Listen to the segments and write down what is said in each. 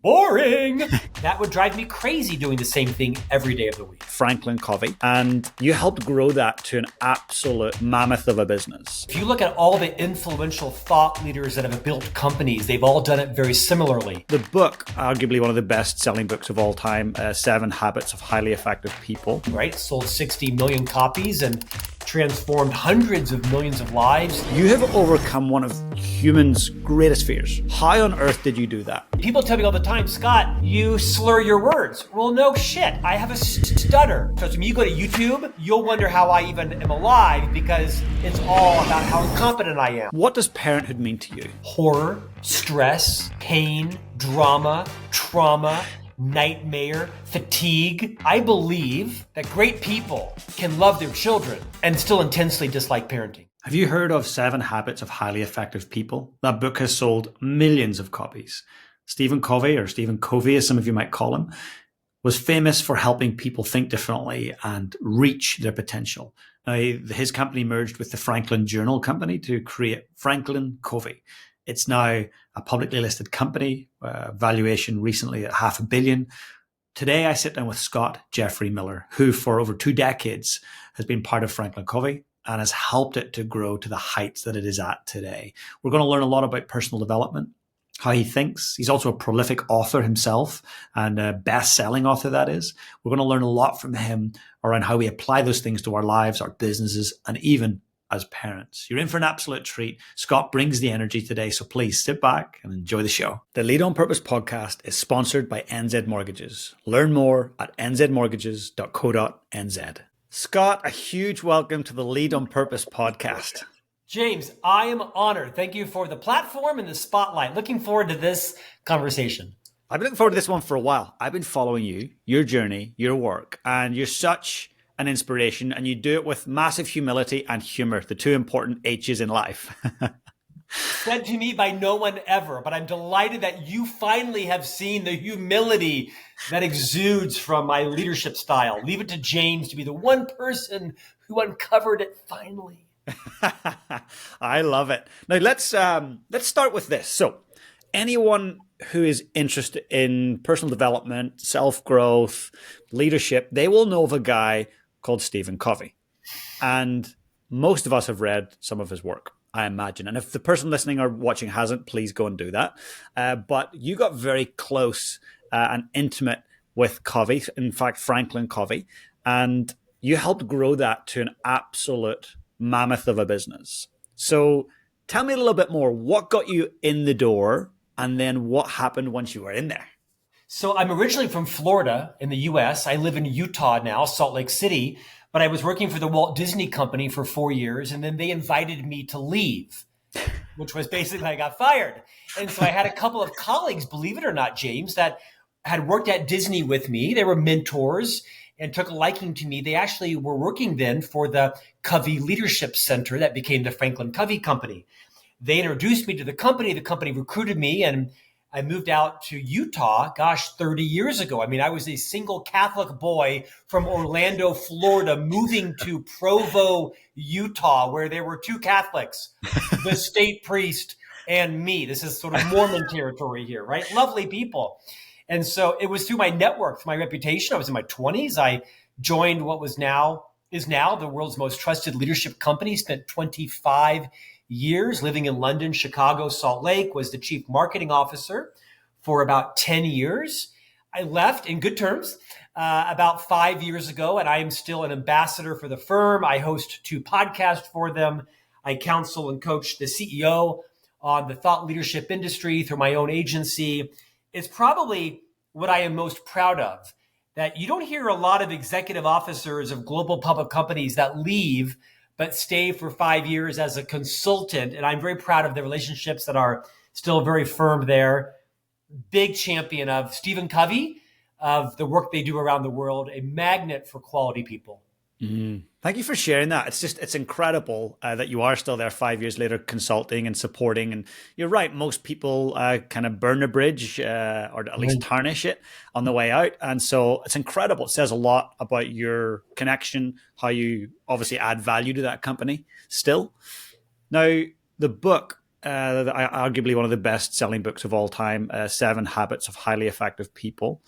Boring. That would drive me crazy doing the same thing every day of the week. FranklinCovey, and you helped grow that to an absolute mammoth of a business. If you look at all the influential thought leaders that have built companies, they've all done it very similarly. The book, arguably one of the best-selling books of all time, 7 Habits of Highly Effective People. Right? Sold 60 million copies and transformed hundreds of millions of lives. You have overcome one of humans' greatest fears. How on earth did you do that? People tell me all the time, Scott, you slur your words. Well, no shit. I have a stutter. So when you go to YouTube, you'll wonder how I even am alive because it's all about how incompetent I am. What does parenthood mean to you? Horror, stress, pain, drama, trauma, nightmare, fatigue. I believe that great people can love their children and still intensely dislike parenting. Have you heard of 7 Habits of Highly Effective People? That book has sold millions of copies. Stephen Covey, or Stephen Covey as some of you might call him, was famous for helping people think differently and reach their potential. Now, his company merged with the Franklin Journal company to create FranklinCovey. It's now a publicly listed company, valuation recently at $500 million. Today, I sit down with Scott Jeffrey Miller, who for over 2 decades has been part of FranklinCovey and has helped it to grow to the heights that it is at today. We're going to learn a lot about personal development, how he thinks. He's also a prolific author himself, and a best-selling author, that is. We're going to learn a lot from him around how we apply those things to our lives, our businesses, and even as parents. You're in for an absolute treat. Scott brings the energy today, so please sit back and enjoy the show. The Lead on Purpose podcast is sponsored by NZ Mortgages. Learn more at nzmortgages.co.nz. Scott, a huge welcome to the Lead on Purpose podcast. James, I am honored. Thank you for the platform and the spotlight. Looking forward to this conversation. I've been looking forward to this one for a while. I've been following you, your journey, your work, and you're such an inspiration, and you do it with massive humility and humor, the 2 important H's in life. Said to me by no one ever, but I'm delighted that you finally have seen the humility that exudes from my leadership style. Leave it to James to be the one person who uncovered it finally. I love it. Now let's start with this. So anyone who is interested in personal development, self-growth, leadership, they will know of a guy called Stephen Covey. And most of us have read some of his work, I imagine. And if the person listening or watching hasn't, please go and do that. But you got very close and intimate with Covey, in fact, FranklinCovey, and you helped grow that to an absolute mammoth of a business. So tell me a little bit more. What got you in the door, and then what happened once you were in there? So I'm originally from Florida in the US. I live in Utah now, Salt Lake City, but I was working for the Walt Disney Company for 4 years, and then they invited me to leave, which was basically I got fired. And so I had a couple of colleagues, believe it or not, James, that had worked at Disney with me. They were mentors and took a liking to me. They actually were working then for the Covey Leadership Center that became the FranklinCovey Company. They introduced me to the company. The company recruited me, and I moved out to Utah, 30 years ago. I mean, I was a single Catholic boy from Orlando, Florida, moving to Provo, Utah, where there were 2 Catholics, the state priest and me. This is sort of Mormon territory here, right? Lovely people. And so it was through my network, through my reputation. I was in my 20s. I joined what is now the world's most trusted leadership company, spent 25 years living in London, Chicago, Salt Lake, was the chief marketing officer for about 10 years. I left in good terms about 5 years ago, and I am still an ambassador for the firm. I host 2 podcasts for them. I counsel and coach the CEO on the thought leadership industry through my own agency. It's probably what I am most proud of, that you don't hear a lot of executive officers of global public companies that leave but stay for 5 years as a consultant. And I'm very proud of the relationships that are still very firm there. Big champion of Stephen Covey, of the work they do around the world, a magnet for quality people. Thank you for sharing that. It's incredible that you are still there 5 years later, consulting and supporting. And you're right, most people kind of burn a bridge or at least tarnish it on the way out. And so it's incredible. It says a lot about your connection, how you obviously add value to that company still. Now, the book, Arguably one of the best-selling books of all time, Seven Habits of Highly Effective People.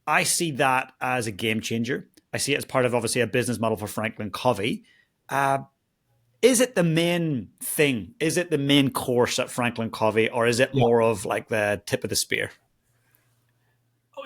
I see that as a game changer. I see it as part of, obviously, a business model for Franklin Covey. Is it the main thing? Is it the main course at Franklin Covey, or is it Yeah. more of like the tip of the spear?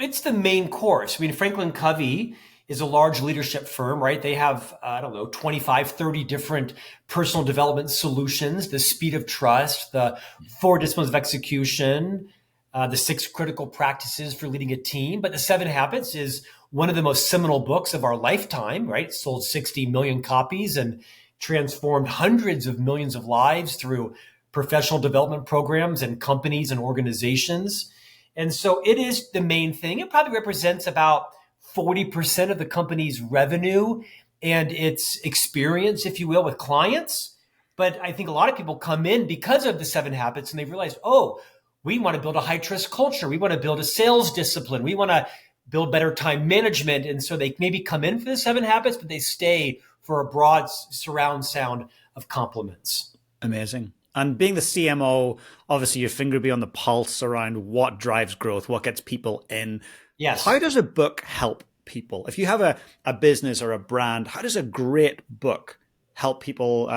It's the main course. I mean, Franklin Covey is a large leadership firm, right? They have, I don't know, 25, 30 different personal development solutions, the speed of trust, the four disciplines of execution, the six critical practices for leading a team. But the Seven Habits is one of the most seminal books of our lifetime, right? It sold 60 million copies and transformed hundreds of millions of lives through professional development programs and companies and organizations. And so it is the main thing. It probably represents about 40% of the company's revenue and its experience, if you will, with clients. But I think a lot of people come in because of the Seven Habits and they realize, oh, we want to build a high trust culture. We want to build a sales discipline. We want to build better time management. And so they maybe come in for the Seven Habits, but they stay for a broad surround sound of compliments. Amazing. And being the CMO, obviously your finger be on the pulse around what drives growth, what gets people in. Yes. How does a book help people? If you have a business or a brand, how does a great book help people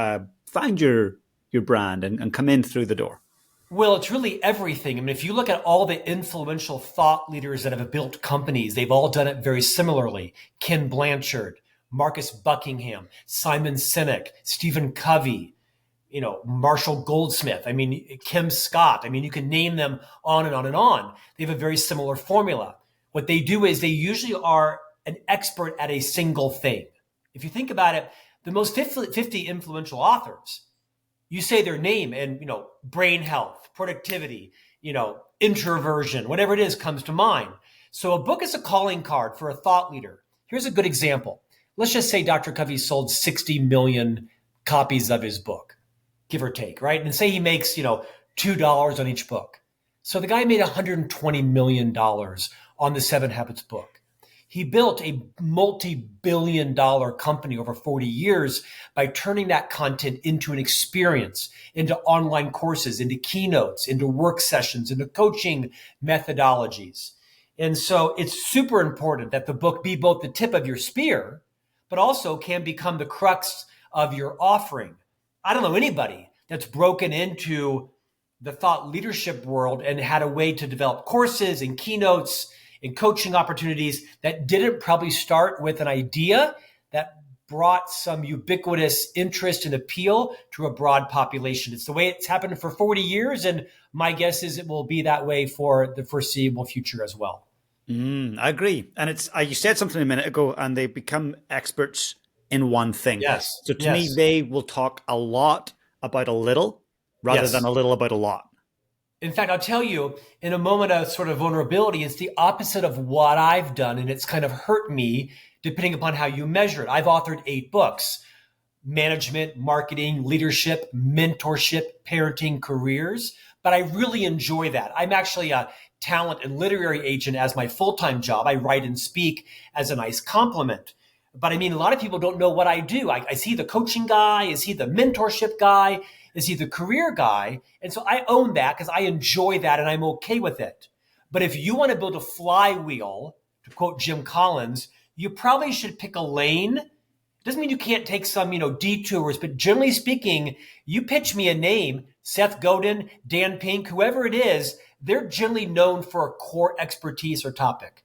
find your brand and come in through the door? Well, it's really everything. I mean, if you look at all the influential thought leaders that have built companies, they've all done it very similarly. Ken Blanchard, Marcus Buckingham, Simon Sinek, Stephen Covey, Marshall Goldsmith. I mean, Kim Scott. I mean, you can name them on and on and on. They have a very similar formula. What they do is they usually are an expert at a single thing. If you think about it, the most 50 influential authors, you say their name and, brain health, productivity, introversion, whatever it is comes to mind. So a book is a calling card for a thought leader. Here's a good example. Let's just say Dr. Covey sold 60 million copies of his book, give or take, right? And say he makes, $2 on each book. So the guy made $120 million on the Seven Habits book. He built a multi-billion-dollar company over 40 years by turning that content into an experience, into online courses, into keynotes, into work sessions, into coaching methodologies. And so it's super important that the book be both the tip of your spear, but also can become the crux of your offering. I don't know anybody that's broken into the thought leadership world and had a way to develop courses and keynotes and coaching opportunities that didn't probably start with an idea that brought some ubiquitous interest and appeal to a broad population. It's the way it's happened for 40 years, and my guess is it will be that way for the foreseeable future as well. I agree. And it's you said something a minute ago, and they become experts in one thing. Yes. So to me, they will talk a lot about a little rather than a little about a lot. In fact, I'll tell you, in a moment of sort of vulnerability, it's the opposite of what I've done, and it's kind of hurt me depending upon how you measure it. I've authored 8 books: management, marketing, leadership, mentorship, parenting, careers. But I really enjoy that. I'm actually a talent and literary agent as my full-time job. I write and speak as a nice compliment. But I mean, a lot of people don't know what I do. I see the coaching guy. Is he the mentorship guy? Is he the career guy? And so I own that because I enjoy that and I'm okay with it. But if you want to build a flywheel, to quote Jim Collins, you probably should pick a lane. Doesn't mean you can't take some, detours, but generally speaking, you pitch me a name, Seth Godin, Dan Pink, whoever it is, they're generally known for a core expertise or topic.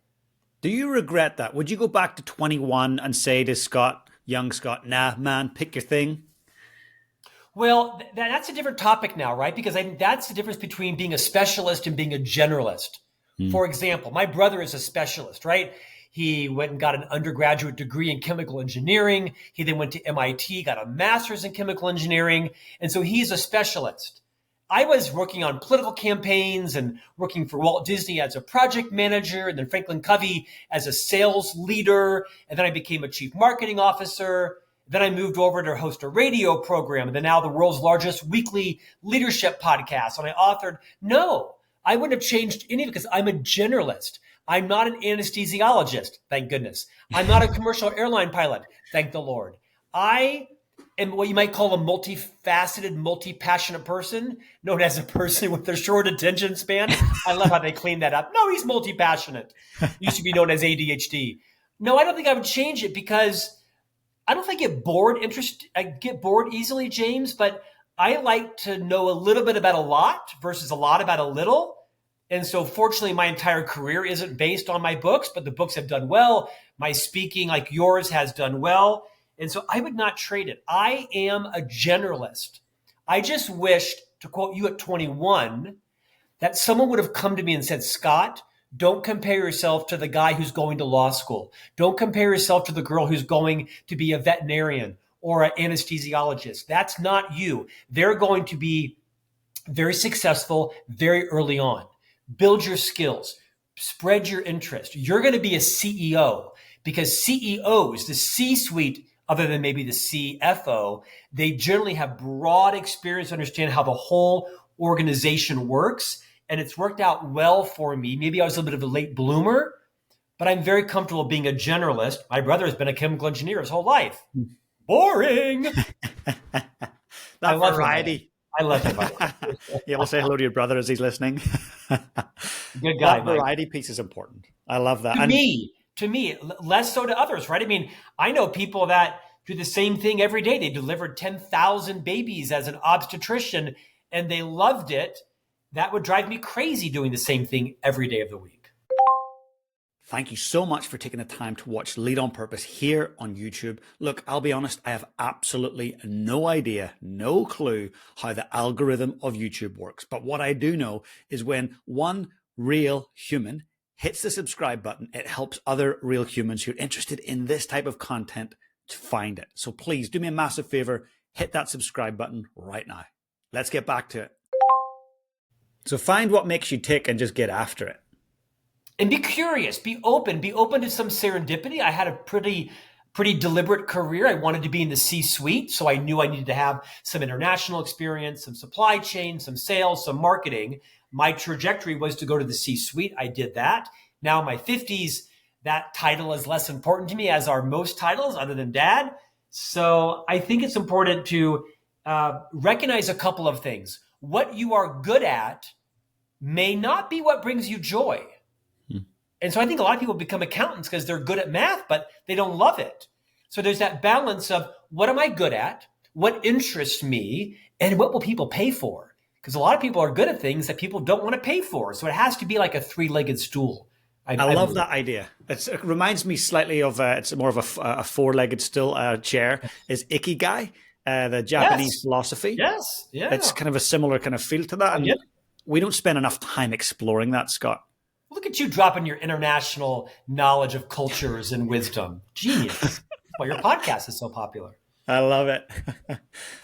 Do you regret that? Would you go back to 21 and say to young Scott, nah, man, pick your thing? Well, that's a different topic now, right? Because I think that's the difference between being a specialist and being a generalist. For example, my brother is a specialist, right? He went and got an undergraduate degree in chemical engineering. He then went to MIT, got a master's in chemical engineering. And so he's a specialist. I was working on political campaigns and working for Walt Disney as a project manager, and then Franklin Covey as a sales leader. And then I became a chief marketing officer. Then I moved over to host a radio program, and then now the world's largest weekly leadership podcast. And I authored. No, I wouldn't have changed any of it because I'm a generalist. I'm not an anesthesiologist, thank goodness. I'm not a commercial airline pilot, thank the Lord. I am what you might call a multifaceted, multi-passionate person, known as a person with a short attention span. I love how they clean that up. No, he's multi-passionate. Used to be known as ADHD. No, I don't think I would change it because I don't think I get bored easily, James, but I like to know a little bit about a lot versus a lot about a little. And so fortunately, my entire career isn't based on my books, but the books have done well. My speaking, like yours, has done well. And so I would not trade it. I am a generalist. I just wished, to quote you at 21, that someone would have come to me and said, Scott, don't compare yourself to the guy who's going to law school. Don't compare yourself to the girl who's going to be a veterinarian or an anesthesiologist. That's not you. They're going to be very successful very early on. Build your skills, spread your interest. You're going to be a CEO because CEOs, the C-suite, other than maybe the CFO, they generally have broad experience, understand how the whole organization works. And it's worked out well for me. Maybe I was a little bit of a late bloomer, but I'm very comfortable being a generalist. My brother has been a chemical engineer his whole life. Boring. That variety. I love him. Yeah, we'll say hello to your brother as he's listening. Good guy. That variety piece is important. I love that. To me, less so to others, right? I mean, I know people that do the same thing every day. They delivered 10,000 babies as an obstetrician and they loved it. That would drive me crazy doing the same thing every day of the week. Thank you so much for taking the time to watch Lead on Purpose here on YouTube. Look, I'll be honest, I have absolutely no idea, no clue how the algorithm of YouTube works. But what I do know is when one real human hits the subscribe button, it helps other real humans who are interested in this type of content to find it. So please do me a massive favor, hit that subscribe button right now. Let's get back to it. So find what makes you tick and just get after it. And be curious, be open to some serendipity. I had a pretty deliberate career. I wanted to be in the C-suite, so I knew I needed to have some international experience, some supply chain, some sales, some marketing. My trajectory was to go to the C-suite. I did that. Now in my 50s, that title is less important to me, as are most titles other than dad. So I think it's important to recognize a couple of things. What you are good at may not be what brings you joy. And so I think a lot of people become accountants because they're good at math, but they don't love it. So there's that balance of what am I good at? What interests me? And what will people pay for? Because a lot of people are good at things that people don't want to pay for. So it has to be like a three-legged stool. I love that idea. It reminds me slightly of, it's more of a four-legged stool chair, is Ikigai, the Japanese philosophy. Yes. Yeah. It's kind of a similar kind of feel to that. And we don't spend enough time exploring that, Scott. Look at you dropping your international knowledge of cultures and wisdom. Genius. That's why your podcast is so popular. I love it.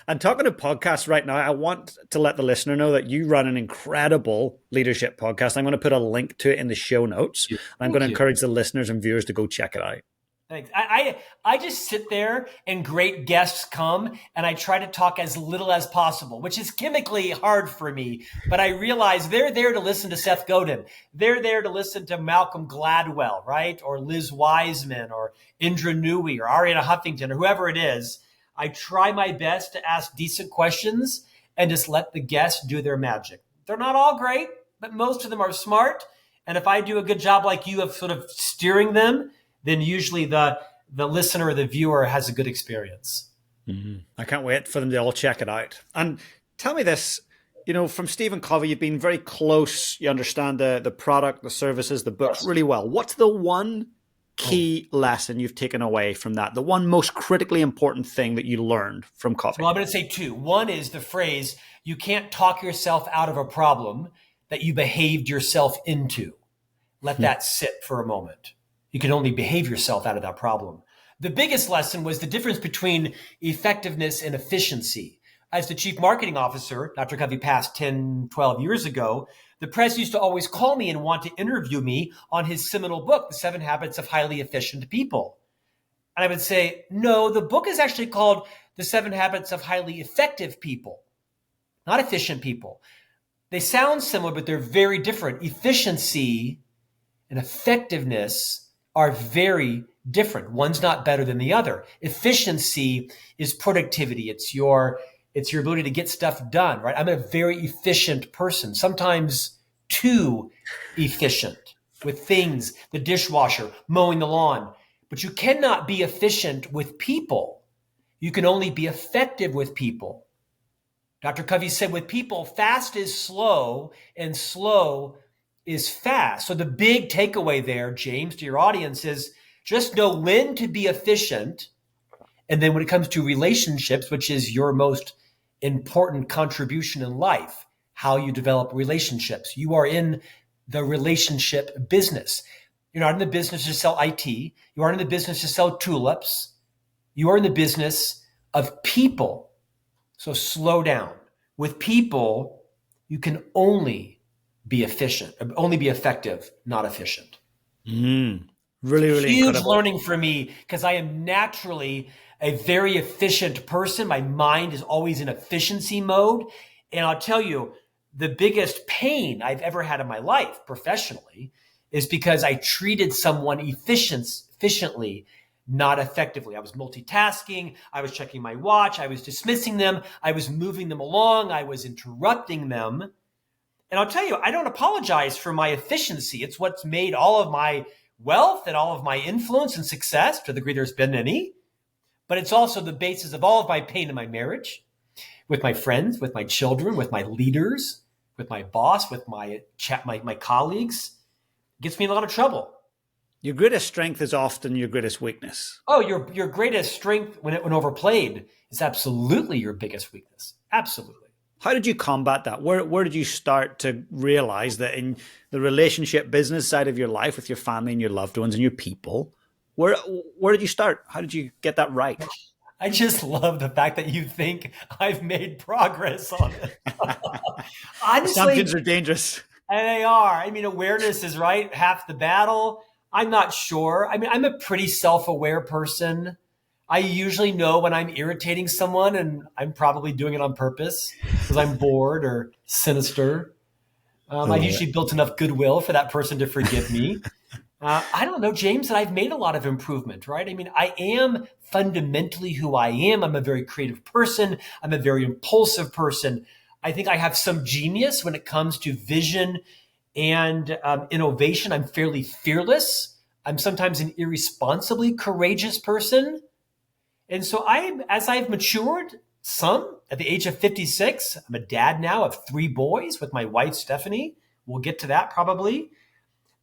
And talking to podcasts right now, I want to let the listener know that you run an incredible leadership podcast. I'm going to put a link to it in the show notes. I'm going to encourage the listeners and viewers to go check it out. Thanks. I just sit there and great guests come and I try to talk as little as possible, which is chemically hard for me. But I realize they're there to listen to Seth Godin. They're there to listen to Malcolm Gladwell, right? Or Liz Wiseman or Indra Nooyi or Ariana Huffington or whoever it is. I try my best to ask decent questions and just let the guests do their magic. They're not all great, but most of them are smart. And if I do a good job like you of sort of steering them, then usually the listener or the viewer has a good experience. Mm-hmm. I can't wait for them to all check it out. And tell me this, from Stephen Covey, you've been very close. You understand the product, the services, the book really well. What's the one key lesson you've taken away from that? The one most critically important thing that you learned from Covey? Well, I'm going to say two. One is the phrase, you can't talk yourself out of a problem that you behaved yourself into. Let that sit for a moment. You can only behave yourself out of that problem. The biggest lesson was the difference between effectiveness and efficiency. As the chief marketing officer, Dr. Covey passed 10, 12 years ago, the press used to always call me and want to interview me on his seminal book, The 7 Habits of Highly Efficient People. And I would say, no, the book is actually called The 7 Habits of Highly Effective People, not efficient people. They sound similar, but they're very different. Efficiency and effectiveness are very different. One's not better than the other. Efficiency is productivity. It's your ability to get stuff done, right? I'm a very efficient person, sometimes too efficient with things, the dishwasher, mowing the lawn. But you cannot be efficient with people. You can only be effective with people. Dr. Covey said with people, fast is slow and slow is fast. So the big takeaway there, James, to your audience is just know when to be efficient. And then when it comes to relationships, which is your most important contribution in life, how you develop relationships. You are in the relationship business. You're not in the business to sell IT. You aren't in the business to sell tulips. You are in the business of people. So slow down. With people, you can only be efficient, only be effective, not efficient. Really, really Huge incredible. learning for me because I am naturally a very efficient person. My mind is always in efficiency mode. And I'll tell you, the biggest pain I've ever had in my life professionally is because I treated someone efficiently, not effectively. I was multitasking. I was checking my watch. I was dismissing them. I was moving them along. I was interrupting them. And I'll tell you, I don't apologize for my efficiency. It's what's made all of my wealth and all of my influence and success, to the degree there's been any. But it's also the basis of all of my pain in my marriage, with my friends, with my children, with my leaders, with my boss, with my colleagues. It gets me in a lot of trouble. Your greatest strength is often your greatest weakness. Oh, your greatest strength when overplayed is absolutely your biggest weakness. Absolutely. How did you combat that? Where did you start to realize that in the relationship business side of your life with your family and your loved ones and your people, where did you start? How did you get that right? I just love the fact that you think I've made progress on it. Honestly, assumptions are dangerous. And they are. I mean, awareness is right half the battle. I'm not sure. I mean, I'm a pretty self-aware person. I usually know when I'm irritating someone, and I'm probably doing it on purpose because I'm bored or sinister. I've usually built enough goodwill for that person to forgive me. I don't know, James, and I've made a lot of improvement, right? I mean, I am fundamentally who I am. I'm a very creative person. I'm a very impulsive person. I think I have some genius when it comes to vision and innovation. I'm fairly fearless. I'm sometimes an irresponsibly courageous person. And so as I've matured some at the age of 56, I'm a dad now of 3 boys with my wife, Stephanie. We'll get to that probably.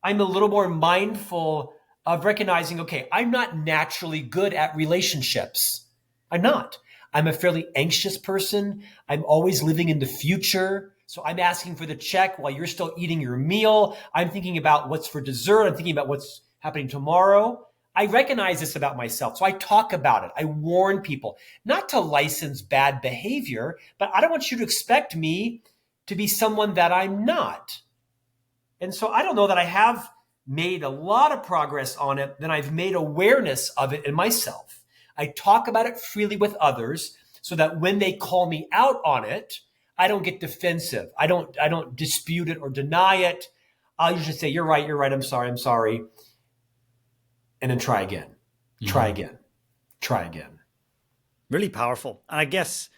I'm a little more mindful of recognizing, okay, I'm not naturally good at relationships. I'm not. I'm a fairly anxious person. I'm always living in the future. So I'm asking for the check while you're still eating your meal. I'm thinking about what's for dessert. I'm thinking about what's happening tomorrow. I recognize this about myself. So I talk about it. I warn people not to license bad behavior, but I don't want you to expect me to be someone that I'm not. And so I don't know that I have made a lot of progress on it, then I've made awareness of it in myself. I talk about it freely with others so that when they call me out on it, I don't get defensive. I don't dispute it or deny it. I'll usually say, you're right, I'm sorry. And then try again, try again. Really powerful. And I guess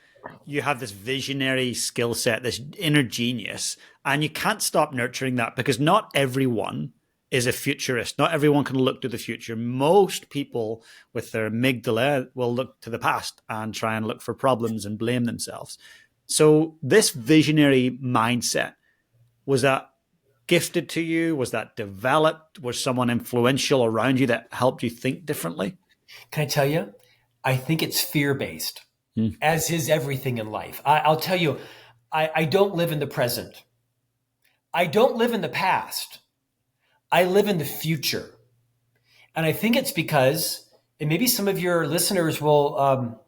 you have this visionary skill set, this inner genius, and you can't stop nurturing that because not everyone is a futurist. Not everyone can look to the future. Most people with their amygdala will look to the past and try and look for problems and blame themselves. So this visionary mindset, was that gifted to you? Was that developed? Was someone influential around you that helped you think differently? Can I tell you? I think it's fear-based, as is everything in life. I'll tell you, I don't live in the present. I don't live in the past. I live in the future. And I think it's because, and maybe some of your listeners will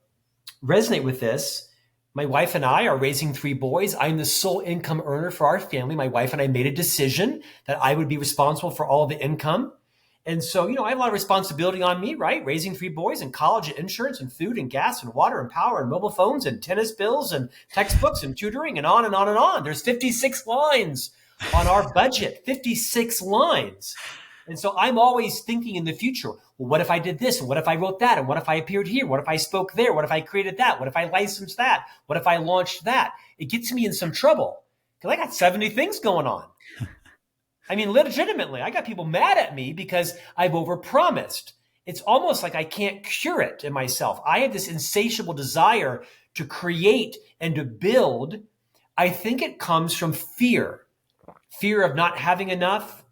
resonate with this, my wife and I are raising 3 boys. I'm the sole income earner for our family. My wife and I made a decision that I would be responsible for all the income. And so, I have a lot of responsibility on me, right? Raising 3 boys and college and insurance and food and gas and water and power and mobile phones and tennis bills and textbooks and tutoring and on and on and on. There's 56 lines on our budget, 56 lines. And so I'm always thinking in the future, well, what if I did this? And what if I wrote that? And what if I appeared here? What if I spoke there? What if I created that? What if I licensed that? What if I launched that? It gets me in some trouble because I got 70 things going on. I mean, legitimately, I got people mad at me because I've overpromised. It's almost like I can't cure it in myself. I have this insatiable desire to create and to build. I think it comes from fear of not having enough,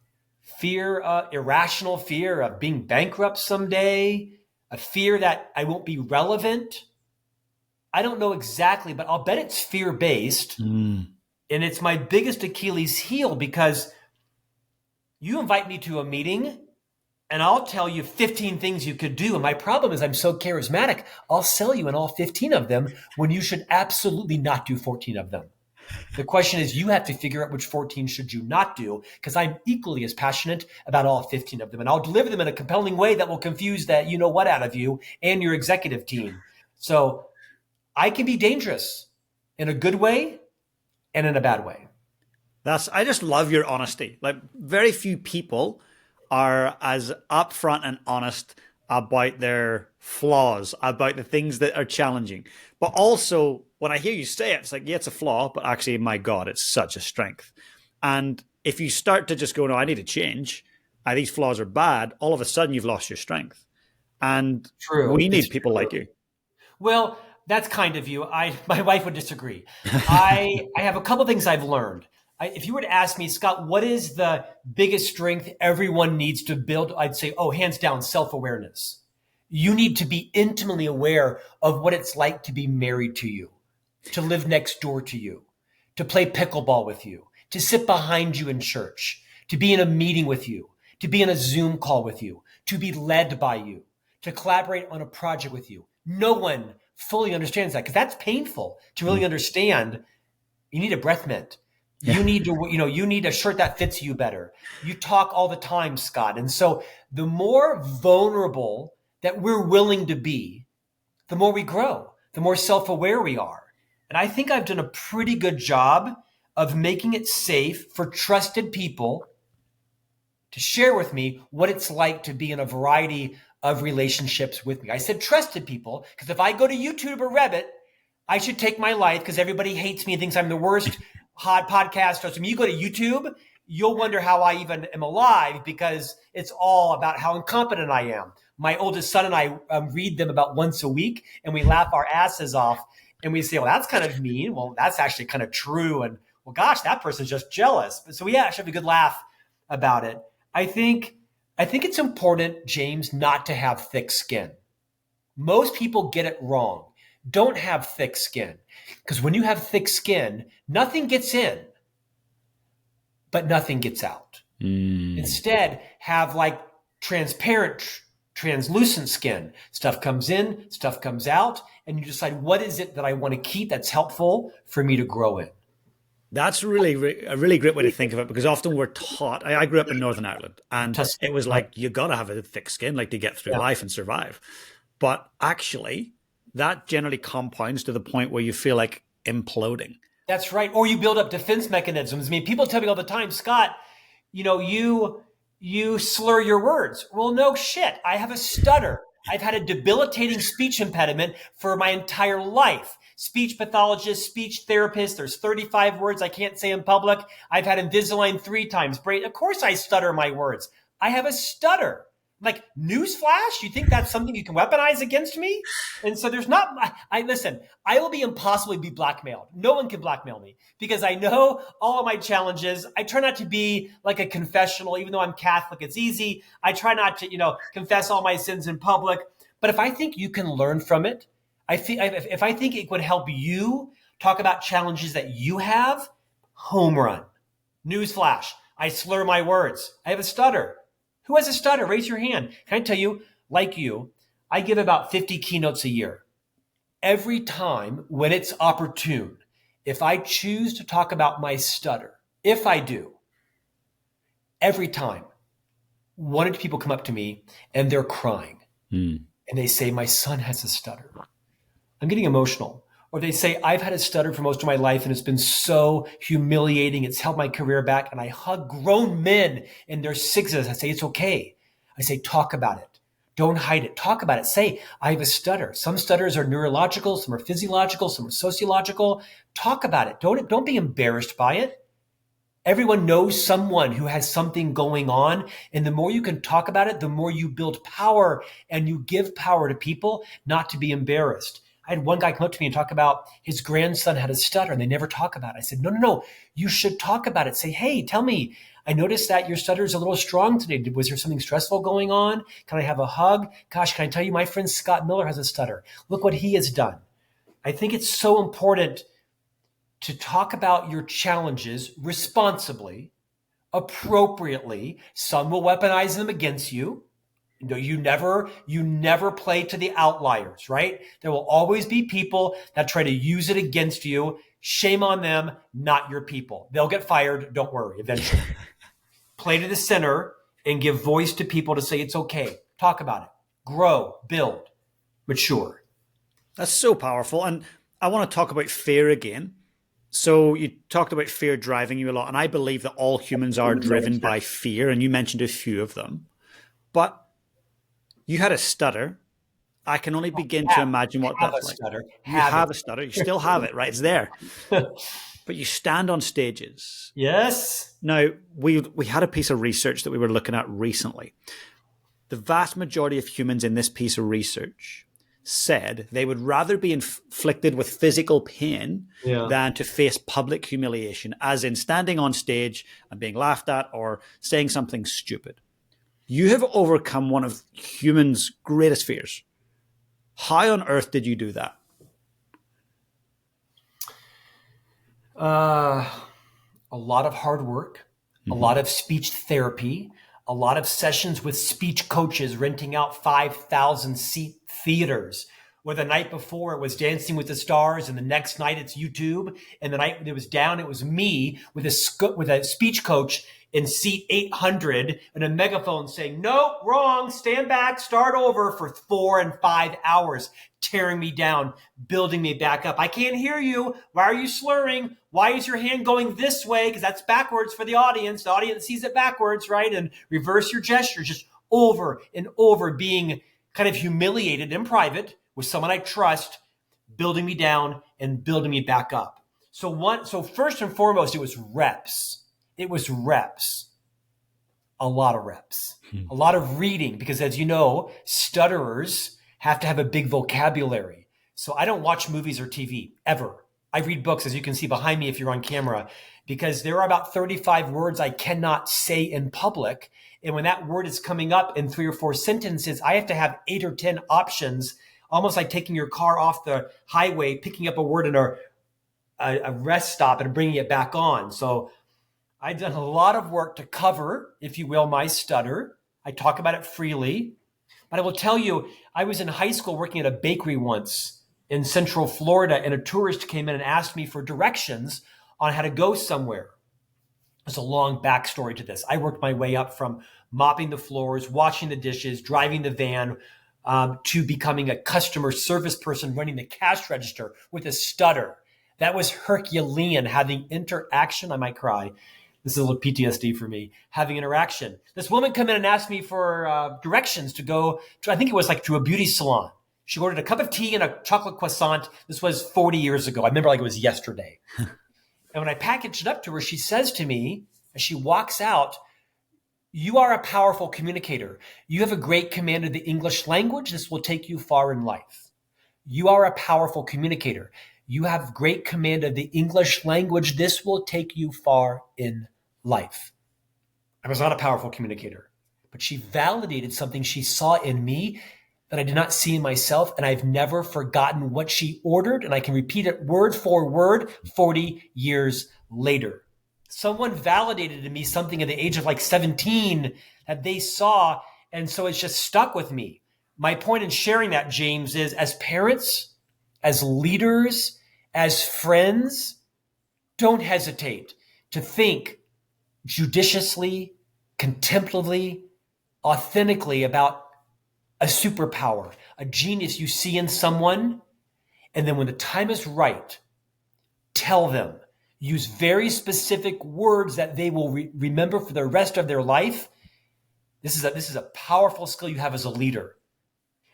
irrational fear of being bankrupt someday, a fear that I won't be relevant. I don't know exactly, but I'll bet it's fear-based. And it's my biggest Achilles heel because you invite me to a meeting and I'll tell you 15 things you could do. And my problem is I'm so charismatic, I'll sell you in all 15 of them when you should absolutely not do 14 of them. The question is, you have to figure out which 14 should you not do, because I'm equally as passionate about all 15 of them. And I'll deliver them in a compelling way that will confuse that you know what out of you and your executive team. So I can be dangerous in a good way and in a bad way. I just love your honesty. Like, very few people are as upfront and honest about their flaws, about the things that are challenging. But also, when I hear you say it, it's like, yeah, it's a flaw, but actually, my God, it's such a strength. And if you start to just go, no, I need to change, these flaws are bad, all of a sudden you've lost your strength. And we need people like you. Well, that's kind of you. My wife would disagree. I have a couple things I've learned. If you were to ask me, Scott, what is the biggest strength everyone needs to build? I'd say, hands down, self-awareness. You need to be intimately aware of what it's like to be married to you, to live next door to you, to play pickleball with you, to sit behind you in church, to be in a meeting with you, to be in a Zoom call with you, to be led by you, to collaborate on a project with you. No one fully understands that because that's painful to really understand. You need a breath mint. You need to, you need a shirt that fits you better. You talk all the time, Scott. And so the more vulnerable that we're willing to be, the more we grow, the more self-aware we are. And I think I've done a pretty good job of making it safe for trusted people to share with me what it's like to be in a variety of relationships with me. I said trusted people, because if I go to YouTube or Reddit, I should take my life because everybody hates me and thinks I'm the worst hot podcast host. When you go to YouTube, you'll wonder how I even am alive because it's all about how incompetent I am. My oldest son and I read them about once a week and we laugh our asses off and we say, well, that's kind of mean. Well, that's actually kind of true. And well, gosh, that person's just jealous. So we actually have a good laugh about it. I think it's important, James, not to have thick skin. Most people get it wrong. Don't have thick skin. Because when you have thick skin, nothing gets in, but nothing gets out. Instead, have like transparent, translucent skin. Stuff comes in, stuff comes out, and you decide what is it that I want to keep that's helpful for me to grow in. That's really a really great way to think of it, because often we're taught. I grew up in Northern Ireland, and it was like you got to have a thick skin, like to get through life and survive. But actually, that generally compounds to the point where you feel like imploding. That's right. Or you build up defense mechanisms. I mean, people tell me all the time, Scott, you slur your words. Well, no shit. I have a stutter. I've had a debilitating speech impediment for my entire life. Speech pathologist, speech therapist. There's 35 words I can't say in public. I've had Invisalign 3 times. Of course I stutter my words. I have a stutter. Like, newsflash? You think that's something you can weaponize against me? And so there's not, listen, I will be impossibly be blackmailed. No one can blackmail me because I know all of my challenges. I try not to be like a confessional, even though I'm Catholic, it's easy. I try not to, confess all my sins in public. But if I think you can learn from it, if I think it would help you talk about challenges that you have, home run. Newsflash, I slur my words. I have a stutter. Who has a stutter? Raise your hand. Can I tell you, like you, I give about 50 keynotes a year. Every time when it's opportune, if I choose to talk about my stutter, if I do, every time, one or two people come up to me and they're crying. And they say, my son has a stutter. I'm getting emotional. Or they say, I've had a stutter for most of my life and it's been so humiliating. It's held my career back. And I hug grown men in their 60s. I say, it's okay. I say, talk about it. Don't hide it. Talk about it. Say, I have a stutter. Some stutters are neurological. Some are physiological. Some are sociological. Talk about it. Don't be embarrassed by it. Everyone knows someone who has something going on. And the more you can talk about it, the more you build power and you give power to people not to be embarrassed. I had one guy come up to me and talk about his grandson had a stutter and they never talk about it. I said, no, you should talk about it. Say, hey, tell me, I noticed that your stutter is a little strong today. Was there something stressful going on? Can I have a hug? Gosh, can I tell you, my friend Scott Miller has a stutter. Look what he has done. I think it's so important to talk about your challenges responsibly, appropriately. Some will weaponize them against you. You never play to the outliers, right? There will always be people that try to use it against you. Shame on them, not your people. They'll get fired. Don't worry, eventually. Play to the center and give voice to people to say it's okay. Talk about it. Grow, build, mature. That's so powerful. And I want to talk about fear again. So you talked about fear driving you a lot, and I believe that all humans are driven by fear, and you mentioned a few of them. But you had a stutter. I can only begin to imagine what that's like. You have a stutter. You still have it, right? It's there. But you stand on stages. Yes. Now, we had a piece of research that we were looking at recently. The vast majority of humans in this piece of research said they would rather be inflicted with physical pain than to face public humiliation, as in standing on stage and being laughed at or saying something stupid. You have overcome one of humans' greatest fears. How on earth did you do that? A lot of hard work, a lot of speech therapy, a lot of sessions with speech coaches, renting out 5,000 seat theaters, where the night before it was Dancing with the Stars and the next night it's YouTube. And the night it was down, it was me with a speech coach in seat 800 and a megaphone saying, no, wrong, stand back, start over for 4 and 5 hours, tearing me down, building me back up. I can't hear you. Why are you slurring? Why is your hand going this way? Because that's backwards for the audience. The audience sees it backwards, right? And reverse your gestures, just over and over, being kind of humiliated in private with someone I trust, building me down and building me back up. So first and foremost, it was reps. It was reps, a lot of reps, a lot of reading, because as you know, stutterers have to have a big vocabulary. So I don't watch movies or TV ever. I read books, as you can see behind me if you're on camera, because there are about 35 words I cannot say in public. And when that word is coming up in 3 or 4 sentences, I have to have 8 or 10 options, almost like taking your car off the highway, picking up a word in a rest stop and bringing it back on. So I've done a lot of work to cover, if you will, my stutter. I talk about it freely. But I will tell you, I was in high school working at a bakery once in Central Florida, and a tourist came in and asked me for directions on how to go somewhere. There's a long backstory to this. I worked my way up from mopping the floors, washing the dishes, driving the van, to becoming a customer service person running the cash register with a stutter. That was Herculean, having interaction. I might cry. This is a little PTSD for me, having interaction. This woman came in and asked me for directions to go to, I think it was like to a beauty salon. She ordered a cup of tea and a chocolate croissant. This was 40 years ago. I remember like it was yesterday. And when I packaged it up to her, she says to me, as she walks out, you are a powerful communicator. You have a great command of the English language. This will take you far in life. You are a powerful communicator. You have great command of the English language. This will take you far in life. I was not a powerful communicator, but she validated something she saw in me that I did not see in myself. And I've never forgotten what she ordered. And I can repeat it word for word 40 years later. Someone validated in me something at the age of like 17 that they saw. And so it's just stuck with me. My point in sharing that, James, is as parents, as leaders, as friends, don't hesitate to think judiciously, contemplatively, authentically about a superpower, a genius you see in someone, And then when the time is right, tell them. Use very specific words that they will remember for the rest of their life. This is a powerful skill you have as a leader.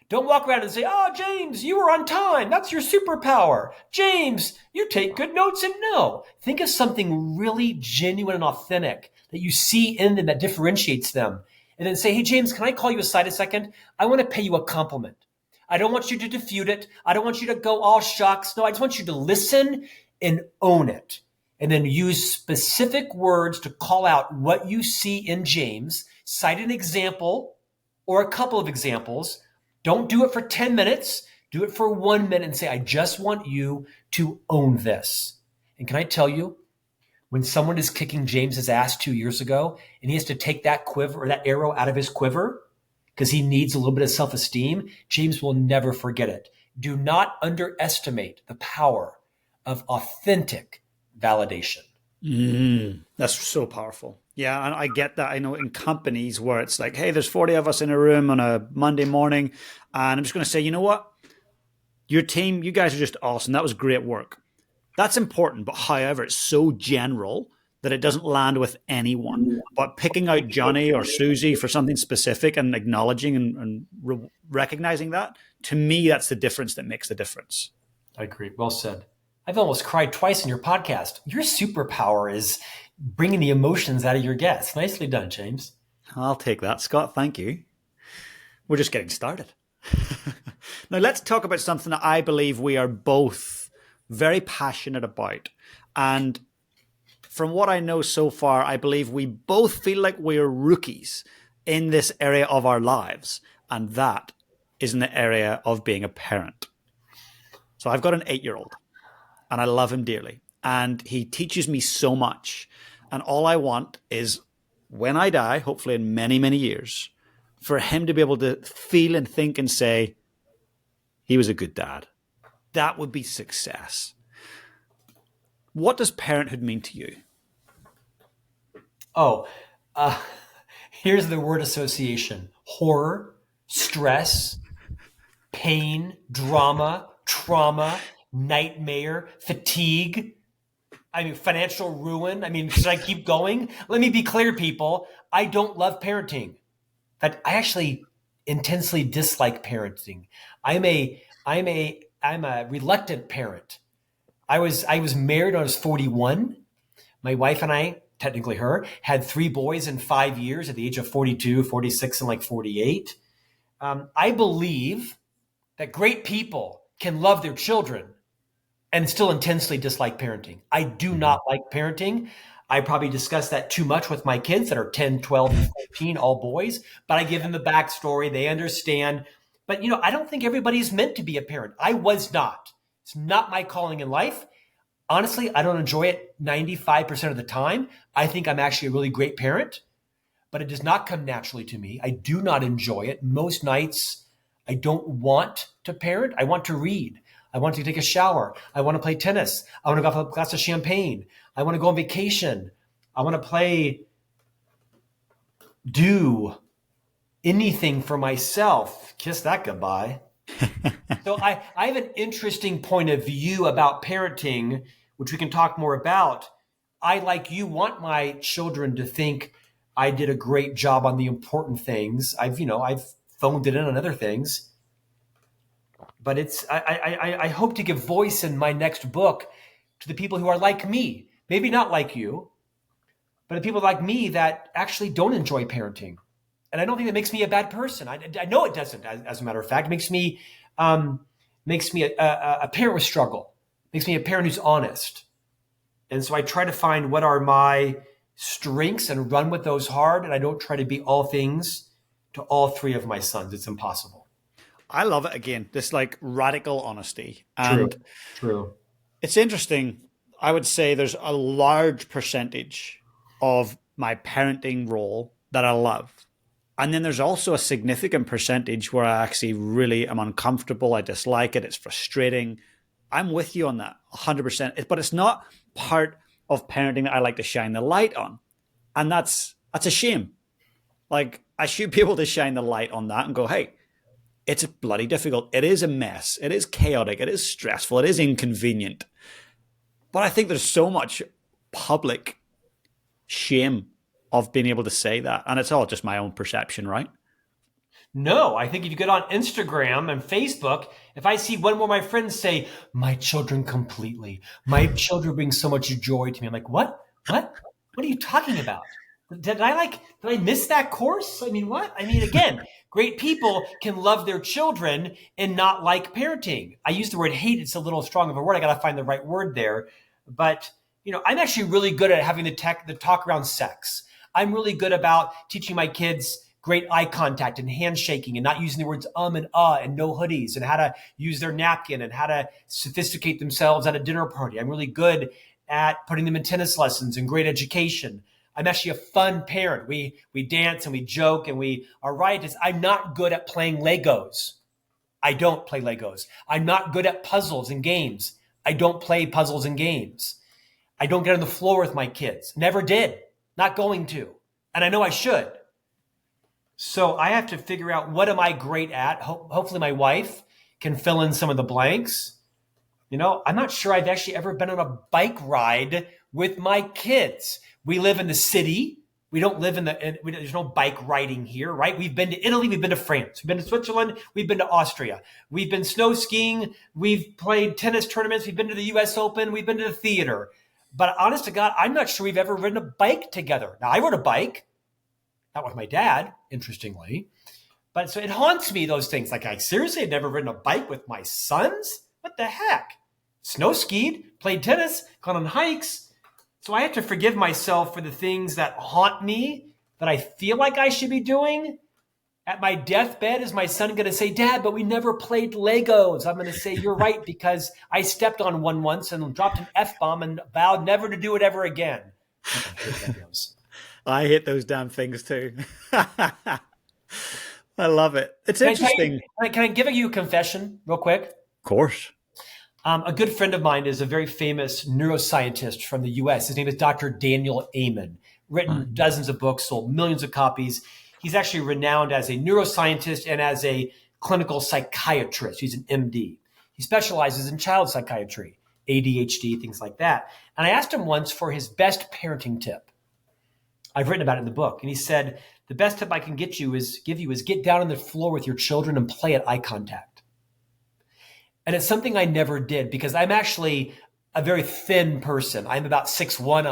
Don't walk around and say, "Oh, James, you were on time. That's your superpower. James, you take good notes." And no, think of something really genuine and authentic that you see in them that differentiates them. And then say, "Hey, James, can I call you aside a second? I want to pay you a compliment. I don't want you to defute it. I don't want you to go all shucks. No, I just want you to listen and own it." And then use specific words to call out what you see in James. Cite an example or a couple of examples. Don't do it for 10 minutes. Do it for 1 minute and say, "I just want you to own this." And can I tell you, when someone is kicking James's ass 2 years ago and he has to take that quiver or that arrow out of his quiver because he needs a little bit of self-esteem, James will never forget it. Do not underestimate the power of authentic validation. That's so powerful. Yeah, and I get that. I know in companies where it's like, hey, there's 40 of us in a room on a Monday morning, and I'm just going to say, you know what? Your team, you guys are just awesome. That was great work. That's important, but however, it's so general that it doesn't land with anyone. But picking out Johnny or Susie for something specific and acknowledging and recognizing that, to me, that's the difference that makes the difference. I agree. Well said. I've almost cried twice in your podcast. Your superpower is bringing the emotions out of your guests. Nicely done, James. I'll take that, Scott. Thank you. We're just getting started. Now, let's talk about something that I believe we are both very passionate about. And from what I know so far, I believe we both feel like we're rookies in this area of our lives. And that is in the area of being a parent. So I've got an 8-year-old and I love him dearly. And he teaches me so much. And all I want is when I die, hopefully in many, many years, for him to be able to feel and think and say, he was a good dad. That would be success. What does parenthood mean to you? Oh, here's the word association: horror, stress, pain, drama, trauma, nightmare, fatigue. I mean, financial ruin. I mean, should I keep going? Let me be clear, people. I don't love parenting. In fact, I actually intensely dislike parenting. I'm a reluctant parent. I was married when I was 41. My wife and I, technically her, had 3 boys in 5 years at the age of 42, 46, and like 48. I believe that great people can love their children and still intensely dislike parenting. I do not like parenting. I probably discuss that too much with my kids that are 10, 12, and 14, all boys, but I give them the backstory. They understand. But, I don't think everybody's meant to be a parent. I was not. It's not my calling in life. Honestly, I don't enjoy it 95% of the time. I think I'm actually a really great parent, but it does not come naturally to me. I do not enjoy it. Most nights, I don't want to parent. I want to read. I want to take a shower. I want to play tennis. I want to go have a glass of champagne. I want to go on vacation. I want to do anything for myself. Kiss that goodbye. So I have an interesting point of view about parenting, which we can talk more about. I, like you, want my children to think I did a great job on the important things. I've phoned it in on other things. But I hope to give voice in my next book to the people who are like me, maybe not like you, but the people like me that actually don't enjoy parenting. And I don't think that makes me a bad person. I know it doesn't. As a matter of fact, it makes me a parent with struggle. Makes me a parent who's honest. And so I try to find what are my strengths and run with those hard. And I don't try to be all things to all 3 of my sons. It's impossible. I love it again, this like radical honesty. And True. It's interesting. I would say there's a large percentage of my parenting role that I love. And then there's also a significant percentage where I actually really am uncomfortable. I dislike it. It's frustrating. I'm with you on that 100%. But it's not part of parenting that I like to shine the light on. And that's a shame. Like, I should be able to shine the light on that and go, hey, it's bloody difficult. It is a mess. It is chaotic. It is stressful. It is inconvenient. But I think there's so much public shame of being able to say that. And it's all just my own perception, right? No, I think if you get on Instagram and Facebook, if I see one more of my friends say, my children completely, my children bring so much joy to me. I'm like, what? What? What are you talking about? Did I miss that course? I mean, what? I mean, again, great people can love their children and not like parenting. I use the word hate. It's a little strong of a word. I got to find the right word there. But, I'm actually really good at having the talk around sex. I'm really good about teaching my kids great eye contact and handshaking and not using the words and no hoodies and how to use their napkin and how to sophisticate themselves at a dinner party. I'm really good at putting them in tennis lessons and great education. I'm actually a fun parent. We dance and we joke and we are riotous. I'm not good at playing Legos. I don't play Legos. I'm not good at puzzles and games. I don't play puzzles and games. I don't get on the floor with my kids. Never did. Not going to. And I know I should. So I have to figure out what am I great at. Hopefully my wife can fill in some of the blanks. I'm not sure I've actually ever been on a bike ride with my kids. We live in the city. We don't live there's no bike riding here, right? We've been to Italy. We've been to France. We've been to Switzerland. We've been to Austria. We've been snow skiing. We've played tennis tournaments. We've been to the US Open. We've been to the theater. But honest to God, I'm not sure we've ever ridden a bike together. Now, I rode a bike. Not with my dad, interestingly. But so it haunts me, those things. Like, I seriously had never ridden a bike with my sons? What the heck? Snow skied, played tennis, gone on hikes. So I have to forgive myself for the things that haunt me, that I feel like I should be doing. At my deathbed, is my son going to say, Dad, but we never played Legos? I'm going to say, you're right, because I stepped on one once and dropped an F-bomb and vowed never to do it ever again. I hate those damn things too. I love it. It's interesting. Can I give you a confession real quick? Of course. A good friend of mine is a very famous neuroscientist from the US. His name is Dr. Daniel Amen. Written dozens of books, sold millions of copies. He's actually renowned as a neuroscientist and as a clinical psychiatrist. He's an MD. He specializes in child psychiatry, ADHD, things like that. And I asked him once for his best parenting tip. I've written about it in the book. And he said, the best tip I can give you is get down on the floor with your children and play at eye contact. And it's something I never did because I'm actually a very thin person. I'm about 6'1",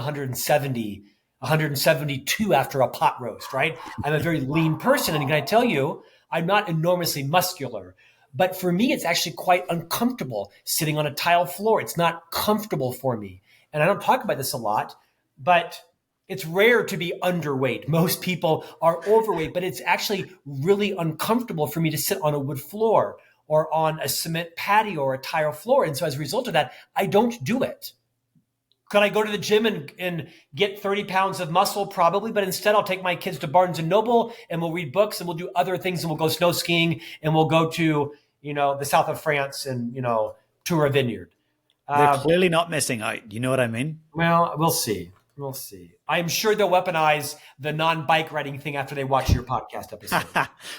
172 after a pot roast, right? I'm a very lean person. And can I tell you, I'm not enormously muscular. But for me, it's actually quite uncomfortable sitting on a tile floor. It's not comfortable for me. And I don't talk about this a lot, but it's rare to be underweight. Most people are overweight, but it's actually really uncomfortable for me to sit on a wood floor or on a cement patio or a tile floor. And so as a result of that, I don't do it. Could I go to the gym and get 30 pounds of muscle? Probably, but instead I'll take my kids to Barnes & Noble and we'll read books and we'll do other things and we'll go snow skiing and we'll go to, the south of France and, tour a vineyard. They're clearly not missing out. You know what I mean? Well, we'll see. We'll see. I'm sure they'll weaponize the non-bike riding thing after they watch your podcast episode.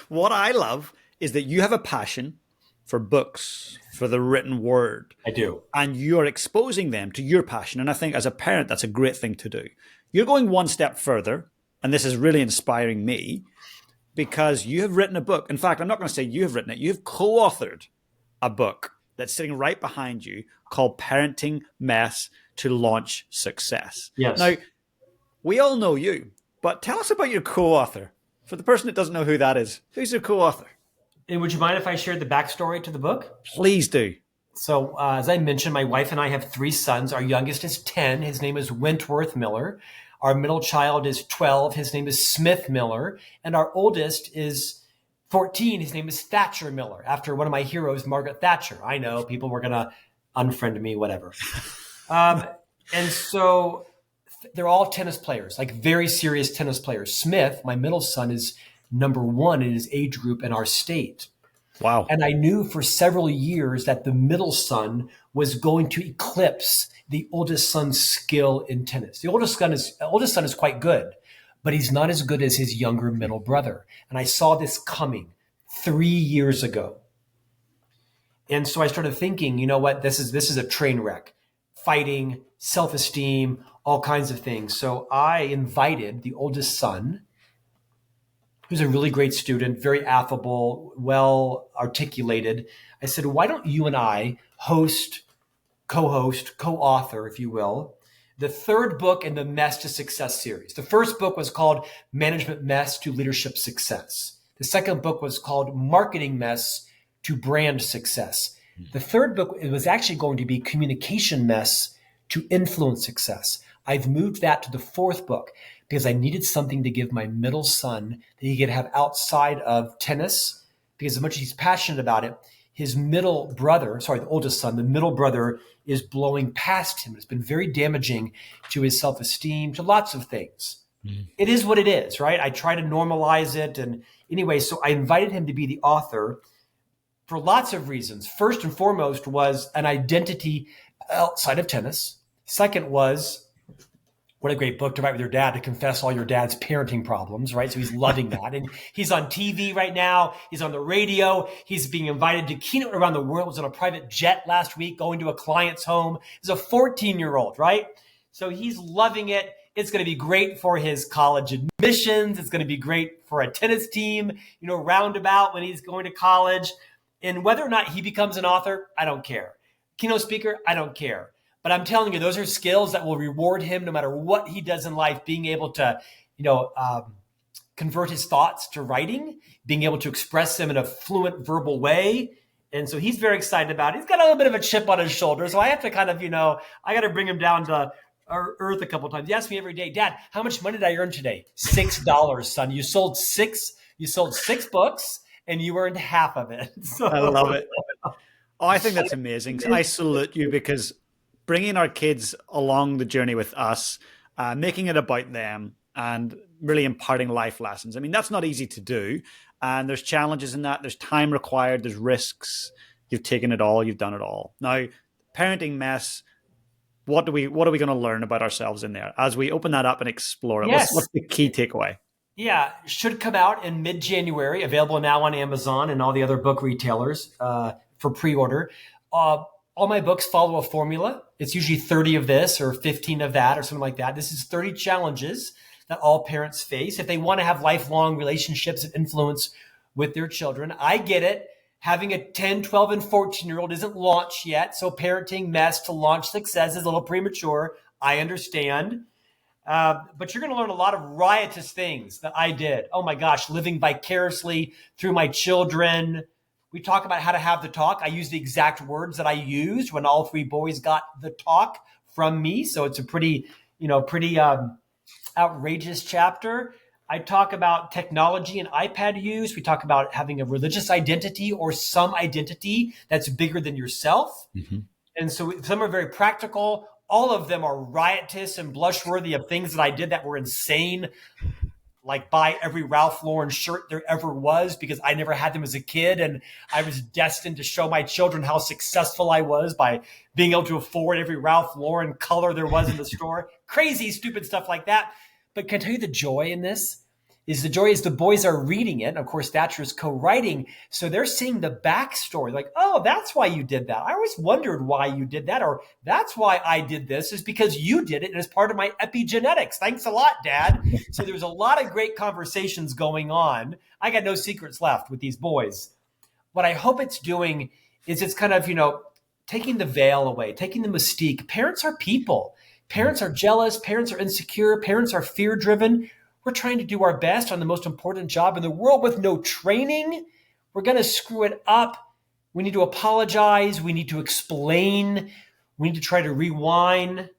What I love is that you have a passion for books, for the written word. I do. And you're exposing them to your passion. And I think as a parent, that's a great thing to do. You're going one step further, and this is really inspiring me, because you have written a book. In fact, I'm not going to say you have written it. You have co-authored a book that's sitting right behind you called Parenting Mess to Launch Success. Yes. Now, we all know you, but tell us about your co-author. For the person that doesn't know who that is, who's your co-author? And would you mind if I shared the backstory to the book? Please do. So as I mentioned, my wife and I have 3 sons. Our youngest is 10. His name is Wentworth Miller. Our middle child is 12. His name is Smith Miller. And our oldest is 14. His name is Thatcher Miller, after one of my heroes, Margaret Thatcher. I know people were going to unfriend me, whatever. And so they're all tennis players, like very serious tennis players. Smith, my middle son, is number 1 in his age group in our state. Wow. And I knew for several years that the middle son was going to eclipse the oldest son's skill in tennis. The oldest son is quite good, but he's not as good as his younger middle brother. And I saw this coming 3 years ago. And so I started thinking, you know what, this is a train wreck. Fighting, self-esteem, all kinds of things. So I invited the oldest son, who's a really great student, very affable, well articulated. I said, why don't you and I co-host, co-author, if you will, the third book in the Mess to Success series. The first book was called Management Mess to Leadership Success. The second book was called Marketing Mess to Brand Success. The third book, it was actually going to be Communication Mess to Influence Success. I've moved that to the fourth book because I needed something to give my middle son that he could have outside of tennis, because as much as he's passionate about it, his middle brother, the oldest son, the middle brother is blowing past him. It's been very damaging to his self-esteem, to lots of things. It is what it is, right? I try to normalize it. And anyway, so I invited him to be the author for lots of reasons. First and foremost was an identity outside of tennis. Second was, what a great book to write with your dad, to confess all your dad's parenting problems, right? So he's loving that. And he's on TV right now. He's on the radio. He's being invited to keynote around the world. He was on a private jet last week going to a client's home. He's a 14-year-old, right? So he's loving it. It's going to be great for his college admissions. It's going to be great for a tennis team, roundabout when he's going to college. And whether or not he becomes an author, I don't care. Keynote speaker, I don't care. But I'm telling you, those are skills that will reward him no matter what he does in life, being able to, convert his thoughts to writing, being able to express them in a fluent verbal way. And so he's very excited about it. He's got a little bit of a chip on his shoulder. So I have to kind of, I got to bring him down to earth a couple of times. He asks me every day, Dad, how much money did I earn today? $6, son. You sold six books and you earned half of it. So. I love it. Oh, I think that's amazing. I salute you, because bringing our kids along the journey with us, making it about them, and really imparting life lessons. I mean, that's not easy to do. And there's challenges in that. There's time required. There's risks. You've taken it all. You've done it all. Now, parenting mess, what are we going to learn about ourselves in there as we open that up and explore it? Yes. What's the key takeaway? Yeah, should come out in mid-January, available now on Amazon and all the other book retailers for pre-order. All my books follow a formula. It's usually 30 of this or 15 of that or something like that. This is 30 challenges that all parents face if they want to have lifelong relationships and influence with their children. I get it. Having a 10, 12, and 14-year-old isn't launched yet, so parenting mess to launch success is a little premature. I understand. But you're going to learn a lot of riotous things that I did. Oh my gosh, living vicariously through my children. We talk about how to have the talk. I use the exact words that I used when all three boys got the talk from me. So it's a pretty outrageous chapter. I talk about technology and iPad use. We talk about having a religious identity or some identity that's bigger than yourself. Mm-hmm. And so some are very practical. All of them are riotous and blush-worthy of things that I did that were insane, like buy every Ralph Lauren shirt there ever was because I never had them as a kid. And I was destined to show my children how successful I was by being able to afford every Ralph Lauren color there was in the store. Crazy, stupid stuff like that. But can I tell you the joy in this? The boys are reading it. And of course, Thatcher's co-writing. So they're seeing the backstory. Like, oh, that's why you did that. I always wondered why you did that. Or that's why I did this, is because you did it and it's part of my epigenetics. Thanks a lot, Dad. So there was a lot of great conversations going on. I got no secrets left with these boys. What I hope it's doing is it's kind of, taking the veil away, taking the mystique. Parents are people. Parents are jealous. Parents are insecure. Parents are fear-driven. We're trying to do our best on the most important job in the world with no training. We're going to screw it up. We need to apologize. We need to explain. We need to try to rewind.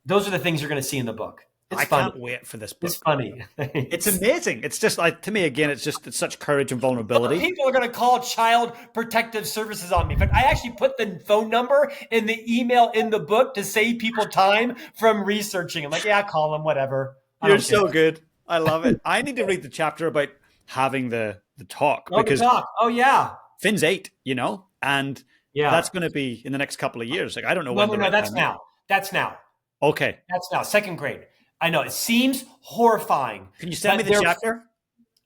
Those are the things you're going to see in the book. It's funny. Can't wait for this book. It's funny. It's amazing. It's just like, to me, again, it's such courage and vulnerability. People are going to call Child Protective Services on me. But I actually put the phone number in the email in the book to save people time from researching. I'm like, yeah, call them, whatever. You're so good. I love it. I need to read the chapter about having the talk. Because Oh, yeah. Finn's 8, and that's going to be in the next couple of years. Like, I don't know when. No, that's now. That's now. Okay. That's now, second grade. I know, it seems horrifying. Can you send me the chapter?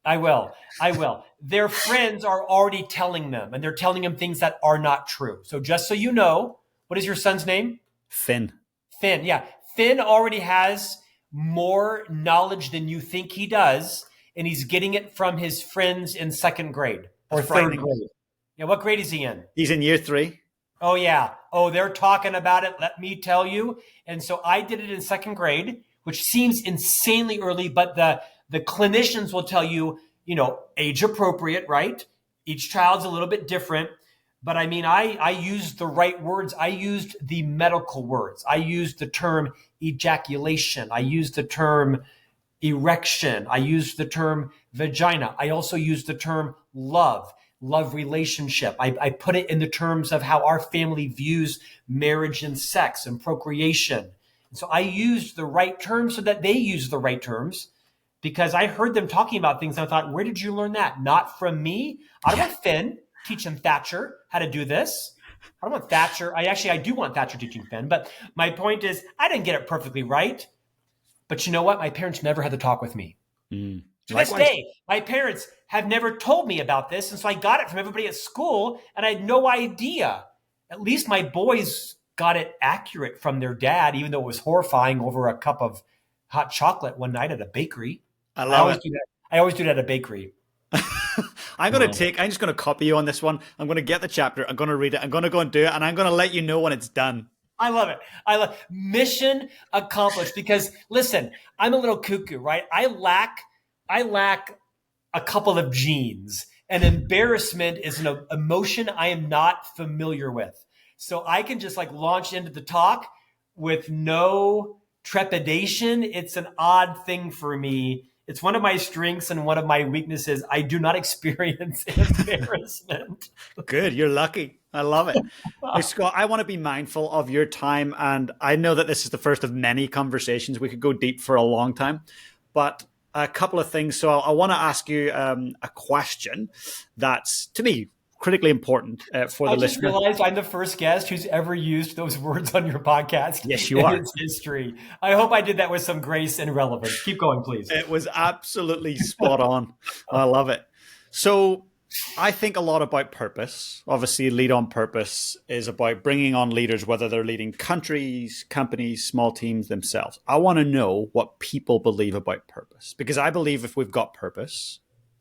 I will. I will. Their friends are already telling them, and they're telling them things that are not true. So just so you know, what is your son's name? Finn. Finn. Yeah. Finn already has more knowledge than you think he does, and he's getting it from his friends in second grade or That's third frightening. grade. Yeah. What grade is he in? He's in year 3. Oh, yeah. Oh, they're talking about it. Let me tell you. And so I did it in second grade, which seems insanely early, but the clinicians will tell you, age appropriate, right? Each child's a little bit different. But I mean, I used the right words. I used the medical words. I used the term ejaculation. I used the term erection. I used the term vagina. I also used the term love relationship. I put it in the terms of how our family views marriage and sex and procreation. And so I used the right terms so that they use the right terms because I heard them talking about things. And I thought, where did you learn that? Not from me. I don't want Finn teaching Thatcher how to do this. I don't want Thatcher. I do want Thatcher teaching Finn. But my point is, I didn't get it perfectly right. But you know what? My parents never had to talk with me. Mm. To this day, my parents have never told me about this. And so I got it from everybody at school and I had no idea. At least my boys got it accurate from their dad, even though it was horrifying over a cup of hot chocolate one night at a bakery. I love it. I always do that at a bakery. I'm just going to copy you on this one. I'm going to get the chapter. I'm going to read it. I'm going to go and do it. And I'm going to let you know when it's done. I love it. Mission accomplished because listen, I'm a little cuckoo, right? I lack a couple of genes, and embarrassment is an emotion I am not familiar with. So I can just launch into the talk with no trepidation. It's an odd thing for me. It's one of my strengths and one of my weaknesses. I do not experience embarrassment. Good. You're lucky. I love it. Hey, Scott, I want to be mindful of your time. And I know that this is the first of many conversations. We could go deep for a long time, but a couple of things. So I want to ask you a question that's, to me, critically important for the listener. I just realized I'm the first guest who's ever used those words on your podcast. Yes, you are. In its history. I hope I did that with some grace and relevance. Keep going, please. It was absolutely spot on. I love it. So I think a lot about purpose. Obviously, Lead on Purpose is about bringing on leaders, whether they're leading countries, companies, small teams themselves. I want to know what people believe about purpose, because I believe if we've got purpose,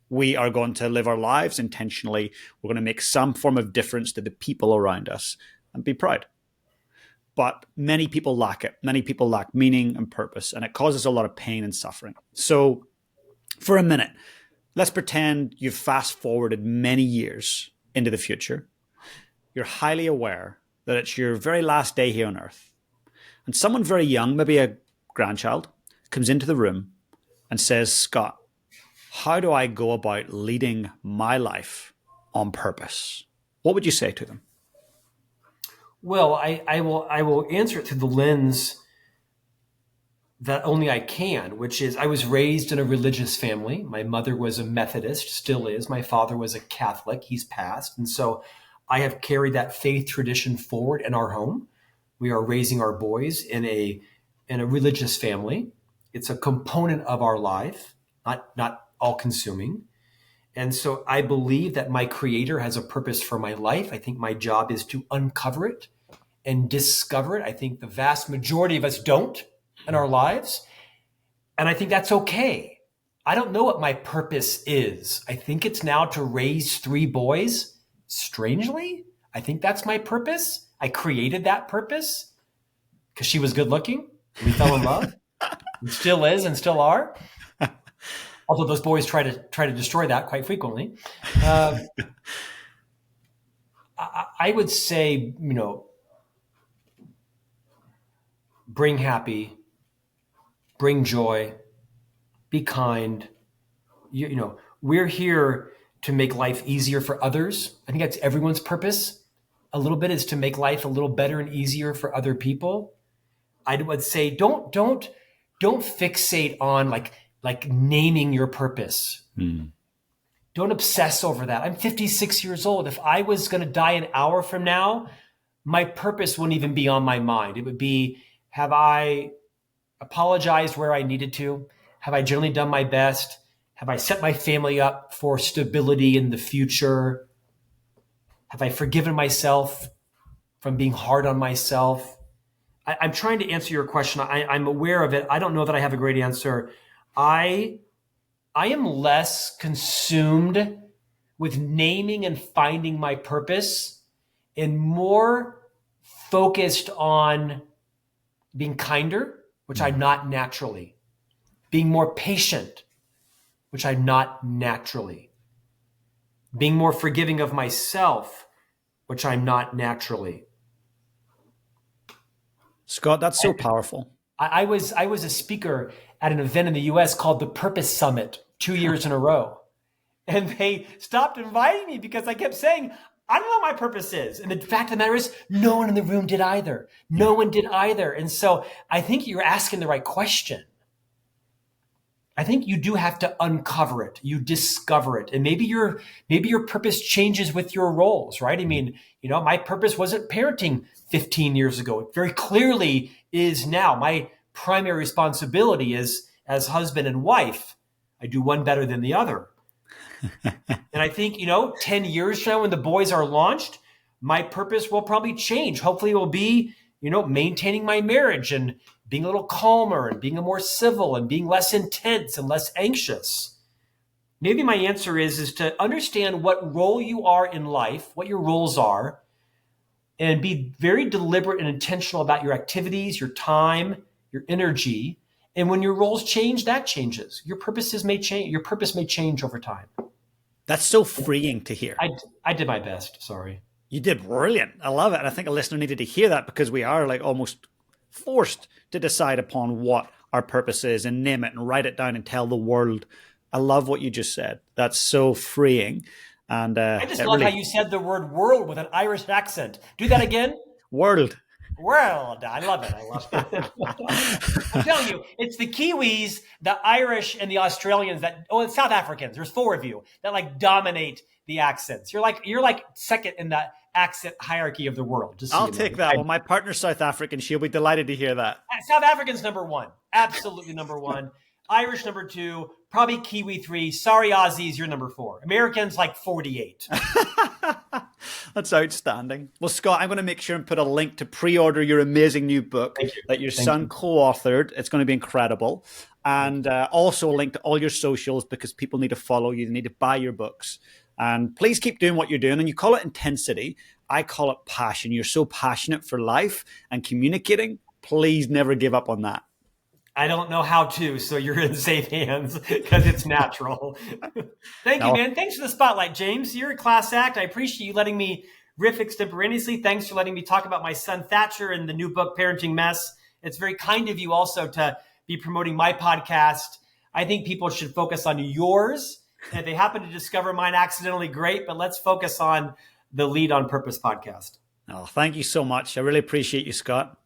we are going to live our lives intentionally. We're going to make some form of difference to the people around us and be proud. But many people lack it. Many people lack meaning and purpose, and it causes a lot of pain and suffering. So for a minute, let's pretend you've fast forwarded many years into the future. You're highly aware that it's your very last day here on earth. And someone very young, maybe a grandchild, comes into the room and says, Scott, how do I go about leading my life on purpose? What would you say to them? Well, I will answer it through the lens that only I can, which is I was raised in a religious family. My mother was a Methodist, still is. My father was a Catholic. He's passed. And so I have carried that faith tradition forward in our home. We are raising our boys in a religious family. It's a component of our life, not all consuming. And so I believe that my Creator has a purpose for my life. I think my job is to uncover it and discover it. I think the vast majority of us don't in our lives. And I think that's okay. I don't know what my purpose is. I think it's now to raise 3 boys. Strangely, I think that's my purpose. I created that purpose because she was good looking. We fell in love. And still is and still are. Although those boys try to destroy that quite frequently. I would say, bring happy, bring joy, be kind. We're here to make life easier for others. I think that's everyone's purpose. A little bit is to make life a little better and easier for other people. I would say don't fixate on like naming your purpose. Don't obsess over that. I'm 56 years old. If I was going to die an hour from now, my purpose wouldn't even be on my mind. It would be, have I apologized where I needed to? Have I generally done my best? Have I set my family up for stability in the future? Have I forgiven myself from being hard on myself? I'm trying to answer your question. I'm aware of it. I don't know that I have a great answer. I am less consumed with naming and finding my purpose and more focused on being kinder, which I'm not naturally, being more patient, which I'm not naturally, being more forgiving of myself, which I'm not naturally. Scott, that's so powerful. I was a speaker at an event in the US called the Purpose Summit 2 years in a row. And they stopped inviting me because I kept saying, I don't know what my purpose is. And the fact of the matter is, no one in the room did either. No one did either. And so I think you're asking the right question. I think you do have to uncover it. You discover it. And maybe your purpose changes with your roles, right? I mean, my purpose wasn't parenting 15 years ago. It very clearly is now. My primary responsibility is as husband and wife. I do one better than the other. And I think, 10 years from now when the boys are launched, my purpose will probably change. Hopefully it will be, maintaining my marriage and being a little calmer and being more civil and being less intense and less anxious. Maybe my answer is to understand what role you are in life, what your roles are, and be very deliberate and intentional about your activities, your time, your energy. And when your roles change, that changes. Your purposes may change. Your purpose may change over time. That's so freeing to hear. I did my best. Sorry. You did brilliant. I love it. And I think a listener needed to hear that because we are like almost forced to decide upon what our purpose is and name it and write it down and tell the world. I love what you just said. That's so freeing. And I just love how you said the word world with an Irish accent. Do that again. World. World. I love it. I'm telling you, it's the Kiwis, the Irish, and the Australians the South Africans. There's 4 of you that dominate the accents. You're like second in the accent hierarchy of the world. I'll take that. Well, my partner's South African. She'll be delighted to hear that. South African's number 1. Absolutely number 1. Irish number 2. Probably Kiwi 3. Sorry, Aussies, you're number 4. Americans 48. That's outstanding. Well, Scott, I'm going to make sure and put a link to pre-order your amazing new book that your son co-authored. It's going to be incredible. And also a link to all your socials because people need to follow you. They need to buy your books. And please keep doing what you're doing. And you call it intensity. I call it passion. You're so passionate for life and communicating. Please never give up on that. I don't know how to, so you're in safe hands because it's natural. Thank you, man. Thanks for the spotlight, James. You're a class act. I appreciate you letting me riff extemporaneously. Thanks for letting me talk about my son, Thatcher, and the new book, Parenting Mess. It's very kind of you also to be promoting my podcast. I think people should focus on yours. And if they happen to discover mine accidentally, great. But let's focus on the Lead on Purpose podcast. Oh, thank you so much. I really appreciate you, Scott.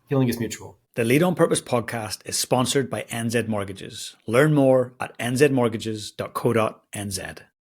Feeling is mutual. The Lead on Purpose podcast is sponsored by NZ Mortgages. Learn more at nzmortgages.co.nz.